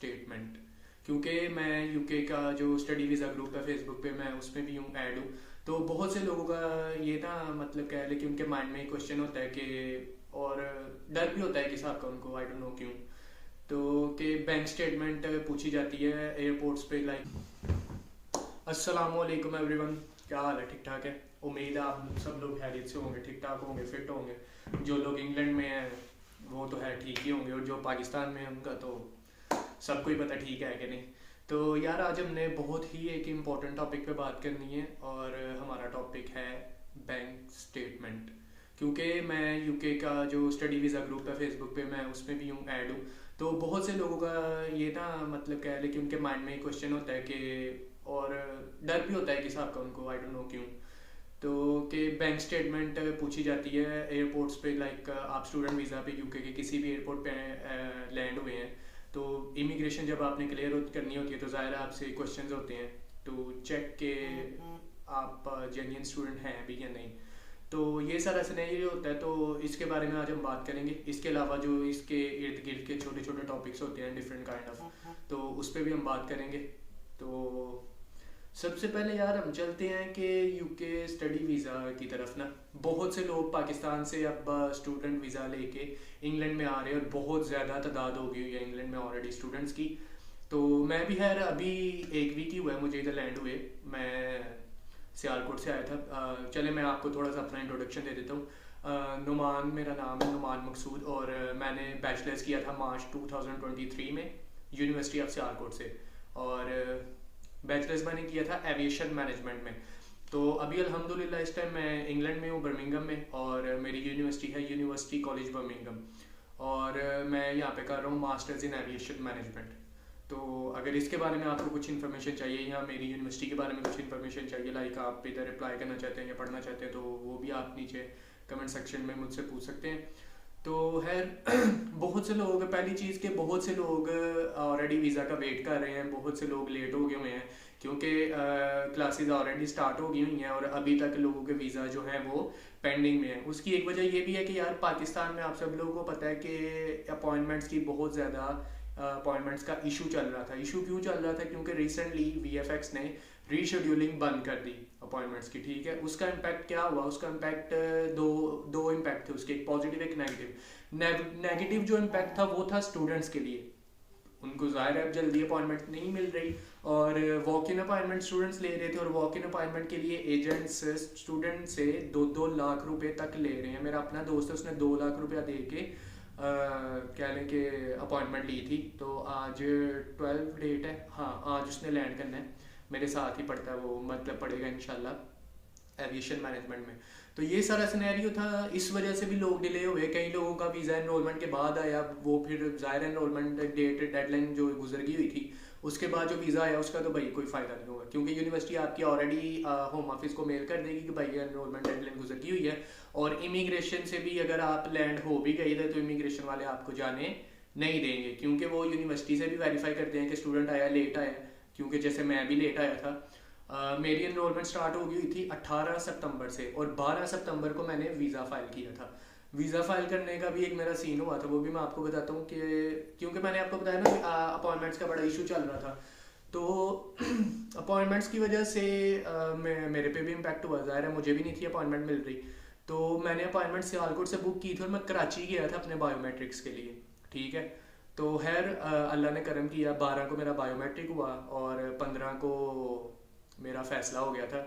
Statement. क्योंकि मैं UK का जो स्टडी वीज़ा ग्रुप है फेसबुक पे, मैं उसमें भी हूँ, ऐड हूँ। तो बहुत से लोगों का ये ना मतलब कह ले कि उनके माइंड में क्वेश्चन होता है कि, और डर भी होता है किसी का उनको, आई डोंट नो क्यों। तो कि बैंक स्टेटमेंट पूछी जाती है एयरपोर्ट्स पे, लाइक अस्सलाम वालेकुम एवरीवन, क्या हाल है? ठीक ठाक है? उम्मीद है आप सब लोग खैरियत से होंगे, ठीक ठाक होंगे, फिट होंगे। जो लोग इंग्लैंड में हैं वो तो है ठीक ही होंगे, और जो पाकिस्तान में है उनका तो सबको ही पता ठीक है कि नहीं। तो यार आज हमने बहुत ही एक इम्पॉर्टेंट टॉपिक पे बात करनी है, और हमारा टॉपिक है बैंक स्टेटमेंट। क्योंकि मैं यूके का जो स्टडी वीज़ा ग्रुप है फेसबुक पे, मैं उसमें भी हूँ, ऐड हूँ। तो बहुत से लोगों का ये ना मतलब कह ले कि उनके माइंड में क्वेश्चन होता है कि, और डर भी होता है किसी का उनको, आई डोंट नो क्यों। तो कि बैंक स्टेटमेंट पूछी जाती है एयरपोर्ट्स पे, लाइक आप स्टूडेंट वीज़ा पे यूके के किसी भी एयरपोर्ट पे लैंड हुए हैं, तो इमिग्रेशन जब आपने क्लियर करनी होती है तो ज़ाहिर है आपसे क्वेश्चंस होते हैं टू चेक के आप जेन्युइन स्टूडेंट हैं भी या नहीं। तो ये सारा सिनेरियो होता है, तो इसके बारे में आज हम बात करेंगे। इसके अलावा जो इसके इर्द गिर्द के छोटे छोटे टॉपिक्स होते हैं डिफरेंट काइंड ऑफ, तो उस पर भी हम बात करेंगे। तो सबसे पहले यार हम चलते हैं कि यूके स्टडी वीज़ा की तरफ ना। बहुत से लोग पाकिस्तान से अब स्टूडेंट वीज़ा लेके इंग्लैंड में आ रहे हैं, और बहुत ज़्यादा तादाद हो गई हुई है इंग्लैंड में ऑलरेडी स्टूडेंट्स की। तो मैं भी खैर अभी एक वीक ही हुआ है मुझे इधर लैंड हुए। मैं सियालकोट से आया था। चले मैं आपको थोड़ा सा अपना इंट्रोडक्शन दे देता हूँ। नुमान मेरा नाम है, नुमान मकसूद, और मैंने बैचलर्स किया था मार्च 2023 में यूनिवर्सिटी ऑफ सियालकोट से। और बैचलर्स मैंने किया था एविएशन मैनेजमेंट में। तो अभी अल्हम्दुलिल्लाह इस टाइम मैं इंग्लैंड में हूँ, बर्मिंघम में, और मेरी यूनिवर्सिटी है यूनिवर्सिटी कॉलेज बर्मिंघम। और मैं यहाँ पे कर रहा हूँ मास्टर्स इन एविएशन मैनेजमेंट। तो अगर इसके बारे में आपको कुछ इन्फॉर्मेशन चाहिए, या मेरी यूनिवर्सिटी के बारे में कुछ इन्फॉर्मेशन चाहिए, लाइक आप इधर अप्लाई करना चाहते हैं या पढ़ना चाहते हैं, तो वो भी आप नीचे कमेंट सेक्शन में मुझसे पूछ सकते हैं। तो खैर बहुत से लोग, पहली चीज़ के बहुत से लोग ऑलरेडी वीज़ा का वेट कर रहे हैं, बहुत से लोग लेट हो गए हुए हैं क्योंकि क्लासेस ऑलरेडी स्टार्ट हो गई हुई हैं, और अभी तक लोगों के वीज़ा जो है वो पेंडिंग में है। उसकी एक वजह ये भी है कि यार पाकिस्तान में आप सब लोगों को पता है कि अपॉइंटमेंट्स की बहुत ज़्यादा अपॉइंटमेंट्स का इशू चल रहा था। इशू क्यों चल रहा था? क्योंकि रिसेंटली वीएफएक्स ने रीशेड्यूलिंग बंद कर दी अपॉइंटमेंट्स की, ठीक है। उसका इम्पैक्ट क्या हुआ? उसका इम्पैक्ट दो दो इम्पैक्ट थे उसके, एक पॉजिटिव एक नेगेटिव। नेगेटिव जो इम्पैक्ट था वो था स्टूडेंट्स के लिए। उनको ज़ाहिर है जल्दी अपॉइंटमेंट नहीं मिल रही, और वॉक इन अपॉइंटमेंट स्टूडेंट्स ले रहे थे, और वॉक इन अपॉइंटमेंट के लिए एजेंट्स स्टूडेंट से 2-2 लाख रुपए तक ले रहे हैं। मेरा अपना दोस्त है, उसने 2 लाख रुपया दे के कह लें कि अपॉइंटमेंट ली थी। तो आज 12 डेट है, हाँ आज उसने लैंड करना है, मेरे साथ ही पढ़ता है वो, मतलब पढ़ेगा इंशाल्लाह एविएशन मैनेजमेंट में। तो ये सारा सिनेरियो था, इस वजह से भी लोग डिले हुए। कई लोगों का वीज़ा एनरोलमेंट के बाद आया, वो फिर ज़ाहिर एनरोलमेंट डेट डेडलाइन जो गुजर गई हुई थी, उसके बाद जो वीज़ा आया उसका तो भाई कोई फ़ायदा नहीं होगा, क्योंकि यूनिवर्सिटी आपकी ऑलरेडी होम ऑफिस को मेल कर देगी कि भाई एनरोलमेंट डेडलाइन गुजर गई हुई है। और इमिग्रेशन से भी अगर आप लैंड हो भी गई थे तो इमिग्रेशन वाले आपको जाने नहीं देंगे, क्योंकि वो यूनिवर्सिटी से भी वेरीफाई करते हैं कि स्टूडेंट आया लेट आया। क्योंकि जैसे मैं भी लेट आया था, मेरी एनरोलमेंट स्टार्ट हो गई हुई थी 18 सितंबर से, और 12 सितंबर को मैंने वीज़ा फाइल किया था। वीज़ा फाइल करने का भी एक मेरा सीन हुआ था, वो भी मैं आपको बताता हूँ कि क्योंकि मैंने आपको बताया ना कि अपॉइंटमेंट्स का बड़ा इशू चल रहा था। तो अपॉइंटमेंट्स की वजह से मेरे पे भी इम्पैक्ट हुआ, ज़ाहिर है मुझे भी नहीं थी अपॉइंटमेंट मिल रही। तो मैंने अपॉइंटमेंट सियालकोट से बुक की थी, और मैं कराची गया था अपने बायोमेट्रिक्स के लिए, ठीक है। तो खैर अल्लाह ने करम किया, 12 को मेरा बायोमेट्रिक हुआ, और 15 को मेरा फ़ैसला हो गया था,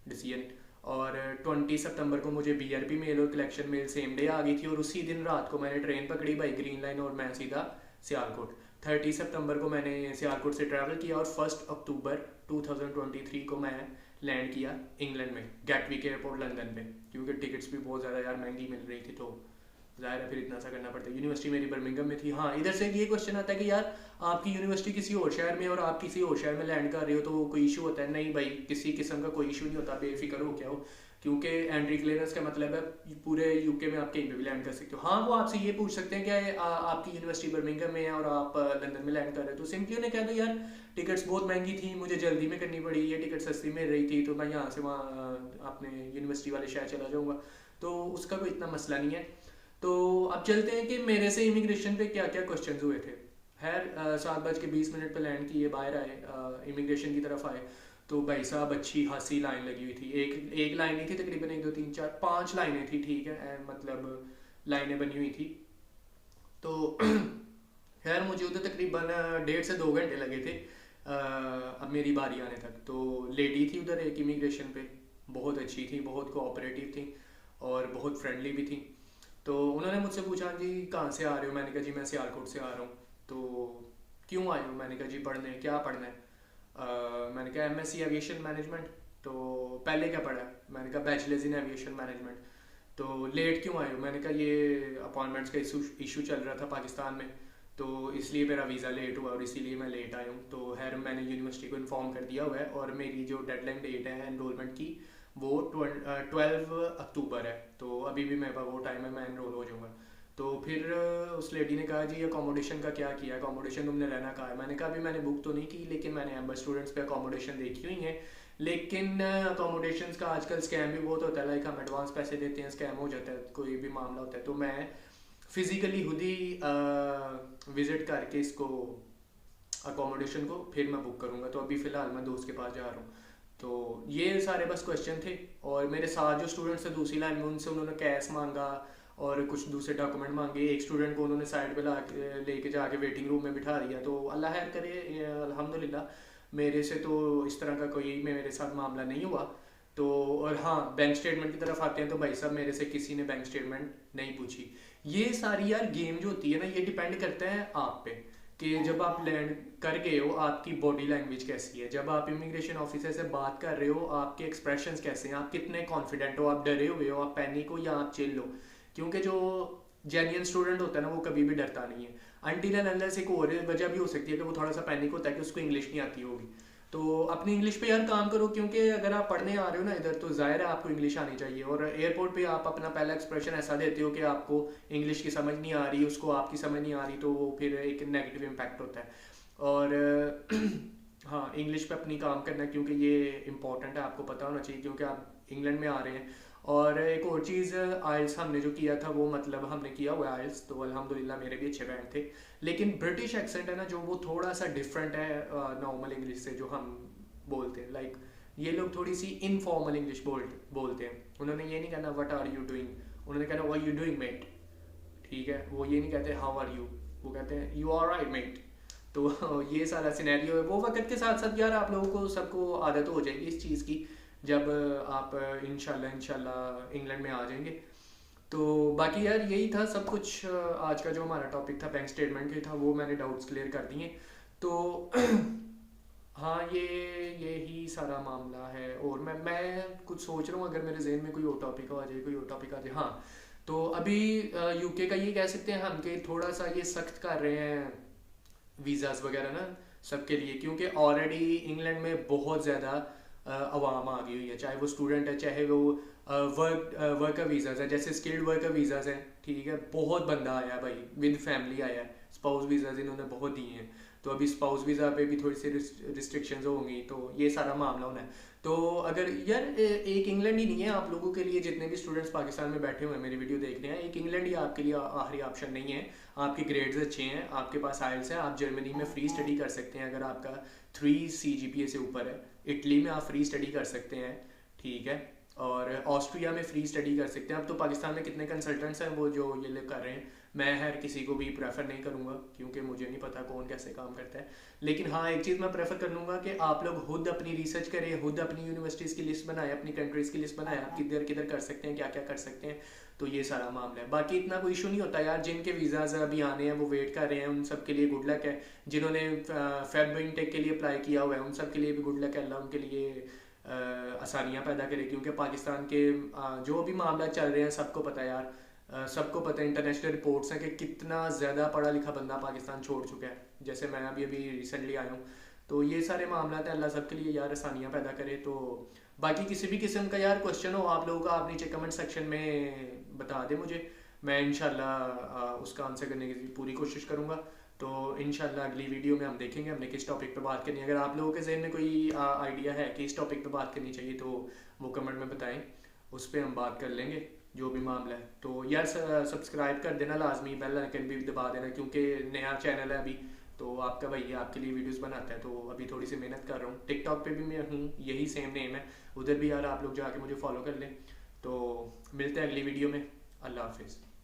डिसीजन। और 20 सितंबर को मुझे बीआरपी मेल और कलेक्शन मेल सेम डे आ गई थी, और उसी दिन रात को मैंने ट्रेन पकड़ी बाई ग्रीन लाइन, और मैं सीधा सियालकोट। 30 सितंबर को मैंने सियालकोट से ट्रैवल किया, और 1 अक्टूबर 2023 को मैं लैंड किया इंग्लैंड में गैटविक एयरपोर्ट लंदन पे, क्योंकि टिकट्स भी बहुत ज़्यादा यार महंगी मिल रही थी, तो ज़ाहिर है फिर इतना सा करना पड़ता है। यूनिवर्सिटी मेरी बर्मिंघम में थी। हाँ, इधर से ये क्वेश्चन आता है कि यार आपकी यूनिवर्सिटी किसी और शहर में, और आप किसी और शहर में लैंड कर रहे हो तो कोई इशू होता है? नहीं भाई, किसी किस्म का कोई इशू नहीं होता, बेफिक्र हो क्या हो। क्योंकि एंट्री क्लियरेंस का मतलब है पूरे यूके में आप कहीं पे भी लैंड कर सकते हो। हाँ, वो आपसे ये पूछ सकते हैं कि आपकी यूनिवर्सिटी बर्मिंघम में है और आप लंदन में लैंड कर रहे हो, तो सिंपली उन्हें कह दो यार टिकट्स बहुत महंगी थी, मुझे जल्दी में करनी पड़ी, ये टिकट सस्ती मिल रही थी, तो मैं यहाँ से वहाँ अपने यूनिवर्सिटी वाले शहर चला जाऊँगा। तो उसका कोई इतना मसला नहीं है। तो अब चलते हैं कि मेरे से इमिग्रेशन पे क्या क्या क्वेश्चंस हुए थे। खैर 7:20 पे लैंड किए, बाहर आए, इमिग्रेशन की तरफ आए, तो भाई साहब अच्छी खासी लाइन लगी हुई थी। एक एक लाइन नहीं थी, तकरीबन 1 2 3 4 5 लाइनें थी, ठीक है, मतलब लाइनें बनी हुई थी। तो खैर मुझे उधर तकरीबन 1.5 से 2 घंटे लगे थे अब मेरी बारी आने तक। तो लेडी थी उधर एक इमिग्रेशन पे, बहुत अच्छी थी, बहुत कोऑपरेटिव थी और बहुत फ्रेंडली भी थी। तो उन्होंने मुझसे पूछा जी कहाँ से आ रहे हो, मैंने कहा जी मैं सियालकोट से आ रहा हूँ। तो क्यों आए हो, मैंने कहा जी पढ़ने। क्या पढ़ना है? मैंने कहा एमएससी एविएशन मैनेजमेंट। तो पहले क्या पढ़ा है? मैंने कहा बैचलर्स इन एविएशन मैनेजमेंट। तो लेट क्यों आए हो? मैंने कहा ये अपॉइंटमेंट्स का इशू चल रहा था पाकिस्तान में, तो इसलिए मेरा वीज़ा लेट हुआ और इसीलिए मैं लेट आया हूँ। तो खैर मैंने यूनिवर्सिटी को इन्फॉर्म कर दिया हुआ है और मेरी जो डेडलाइन डेट है एनरोलमेंट की वो 12 अक्टूबर है। तो अभी भी मेरे पास वो टाइम है, मैं एनरोल हो जाऊँगा। तो फिर उस लेडी ने कहा जी अकोमोडेशन का क्या किया, अकोमोडेशन तुमने रहना कहा है? मैंने कहा अभी मैंने बुक तो नहीं की, लेकिन मैंने एम्बर स्टूडेंट्स पे अकोमोडेशन देखी हुई है। लेकिन अकोमोडेशन का आजकल स्कैम भी बहुत होता है, लाइक हम एडवांस पैसे देते हैं, स्कैम हो जाता है, कोई भी मामला होता है। तो मैं फिजिकली खुद ही विजिट करके इसको अकोमोडेशन को फिर मैं बुक करूँगा। तो अभी फ़िलहाल मैं दोस्त के पास जा रहा हूँ। तो ये सारे बस क्वेश्चन थे। और मेरे साथ जो स्टूडेंट्स थे दूसरी लाइन में, उनसे उन्होंने कैश मांगा और कुछ दूसरे डॉक्यूमेंट मांगे। एक स्टूडेंट को उन्होंने साइड पे ला के लेके जाके वेटिंग रूम में बिठा दिया। तो अल्लाह खैर करे, अल्हम्दुलिल्लाह मेरे से तो इस तरह का कोई मेरे साथ मामला नहीं हुआ। तो और हाँ, बैंक स्टेटमेंट की तरफ आते हैं तो भाई साहब मेरे से किसी ने बैंक स्टेटमेंट नहीं पूछी। ये सारी यार गेम जो होती है ना, ये डिपेंड करता है आप पे कि जब आप लैंड कर गए हो आपकी बॉडी लैंग्वेज कैसी है, जब आप इमिग्रेशन ऑफिसर से बात कर रहे हो आपके एक्सप्रेशंस कैसे हैं, आप कितने कॉन्फिडेंट हो, आप डरे हुए हो, आप पैनिक हो या आप चिल हो। क्योंकि जो जेन्युइन स्टूडेंट होता है ना वो कभी भी डरता नहीं है। अनटिल एंड अनलेस एक और वजह भी हो सकती है कि वो थोड़ा सा पैनिक होता है कि उसको इंग्लिश नहीं आती होगी। तो अपनी इंग्लिश पे यार काम करो, क्योंकि अगर आप पढ़ने आ रहे हो ना इधर, तो जाहिर है आपको इंग्लिश आनी चाहिए। और एयरपोर्ट पे आप अपना पहला एक्सप्रेशन ऐसा देते हो कि आपको इंग्लिश की समझ नहीं आ रही, उसको आपकी समझ नहीं आ रही, तो वो फिर एक नेगेटिव इम्पैक्ट होता है। और हाँ, इंग्लिश पे अपनी काम करना है, क्योंकि ये इंपॉर्टेंट है, आपको पता होना चाहिए, क्योंकि आप इंग्लैंड में आ रहे हैं। और एक और चीज़, आइल्स हमने जो किया था वो मतलब हमने किया हुआ है आइल्स, तो अल्हम्दुलिल्लाह मेरे भी अच्छे बैंड थे। लेकिन ब्रिटिश एक्सेंट है ना जो, वो थोड़ा सा डिफरेंट है नॉर्मल इंग्लिश से जो हम बोलते हैं। लाइक ये लोग थोड़ी सी इनफॉर्मल इंग्लिश बोलते हैं। उन्होंने ये नहीं कहना व्हाट आर यू डूइंग, उन्होंने कहना व्हाट यू डूइंग मेट। ठीक है, वो ये नहीं कहते हाउ आर यू, वो कहते हैं यू आर राइट मेट। तो ये सारा सिनेरियो है। वो वक्त के साथ साथ यार आप लोगों को सबको आदत हो जाएगी इस चीज़ की, जब आप इंशाल्लाह इंग्लैंड में आ जाएंगे। तो बाकी यार यही था सब कुछ। आज का जो हमारा टॉपिक था बैंक स्टेटमेंट के था, वो मैंने डाउट्स क्लियर कर दिए। तो हाँ, ये ही सारा मामला है। और मैं कुछ सोच रहा हूँ, अगर मेरे जहन में कोई और टॉपिक आ जाए, कोई और टॉपिक आ जाए। हाँ, तो अभी यूके का ये कह सकते हैं हम कि थोड़ा सा ये सख्त कर रहे हैं वीज़ाज वगैरह ना सबके लिए, क्योंकि ऑलरेडी इंग्लैंड में बहुत ज़्यादा अवाम आ गई हुई है, चाहे वो स्टूडेंट है, चाहे वो वर्कर वीज़ाज है, जैसे स्किल्ड वर्कर वीज़ाज हैं। ठीक है, बहुत बंदा आया भाई, विद फैमिली आया है। स्पाउस वीज़ाज इन्होंने बहुत दिए हैं, तो अभी स्पाउस वीज़ा पे भी थोड़ी सी रिस्ट्रिक्शंस होंगी, तो ये सारा मामला होना है। तो अगर यार एक इंग्लैंड ही नहीं है आप लोगों के लिए, जितने भी स्टूडेंट्स पाकिस्तान में बैठे हुए हैं मेरी वीडियो देख रहे हैं, एक इंग्लैंड ही आपके लिए आखिरी ऑप्शन नहीं है। आपके ग्रेड्स अच्छे हैं, आपके पास आइल्स है, आप जर्मनी में फ्री स्टडी कर सकते हैं अगर आपका 3 CGPA से ऊपर है। इटली में आप फ्री स्टडी कर सकते हैं, ठीक है। और ऑस्ट्रिया में फ्री स्टडी कर सकते हैं। अब तो पाकिस्तान में कितने कंसल्टेंट्स हैं वो जो ये लोग कर रहे हैं, मैं हर किसी को भी प्रेफर नहीं करूँगा, क्योंकि मुझे नहीं पता कौन कैसे काम करता है। लेकिन हाँ, एक चीज़ मैं प्रेफर करूँगा कि आप लोग खुद अपनी रिसर्च करें, खुद अपनी यूनिवर्सिटीज़ की लिस्ट बनाए, अपनी कंट्रीज़ की लिस्ट बनाए, आप किधर किधर कर सकते हैं, क्या क्या कर सकते हैं। तो ये सारा मामला है। बाकी इतना कोई इशू नहीं होता यार, जिनके वीज़ाज अभी आने हैं वो वेट कर रहे हैं, उन सब के लिए गुड लक है। जिन्होंने फेब इनटेक के लिए अप्लाई किया हुआ है उन सब के लिए भी गुड लक है, अल्लाह उनके लिए आसानियाँ पैदा करे। क्योंकि पाकिस्तान के जो भी मामला चल रहे हैं सबको पता है यार, सबको पता है, इंटरनेशनल रिपोर्ट्स हैं कि कितना ज़्यादा पढ़ा लिखा बंदा पाकिस्तान छोड़ चुका है, जैसे मैं अभी अभी रिसेंटली आया हूँ। तो ये सारे मामला हैं, अल्लाह सबके लिए यार आसानियाँ पैदा करे। तो बाकी किसी भी किस्म का यार क्वेश्चन हो आप लोगों का, आप नीचे कमेंट सेक्शन में बता दें मुझे, मैं इंशाल्लाह उसका आंसर करने की पूरी कोशिश करूँगा। तो इंशाल्लाह अगली वीडियो में हम देखेंगे हमने किस टॉपिक पे बात करनी है। अगर आप लोगों के जहन में कोई आइडिया है कि इस टॉपिक पे बात करनी चाहिए तो वो कमेंट में बताएं, उस पर हम बात कर लेंगे जो भी मामला है। तो यार सब्सक्राइब कर देना लाजमी, बेल आइकन भी दबा देना, क्योंकि नया चैनल है अभी, तो आपका भैया आपके लिए वीडियोस बनाता है, तो अभी थोड़ी सी मेहनत कर रहा हूँ। टिकटॉक पे भी मैं हूँ, यही सेम नेम है, उधर भी यार आप लोग जाके मुझे फॉलो कर लें। तो मिलते हैं अगली वीडियो में। अल्लाह हाफिज़।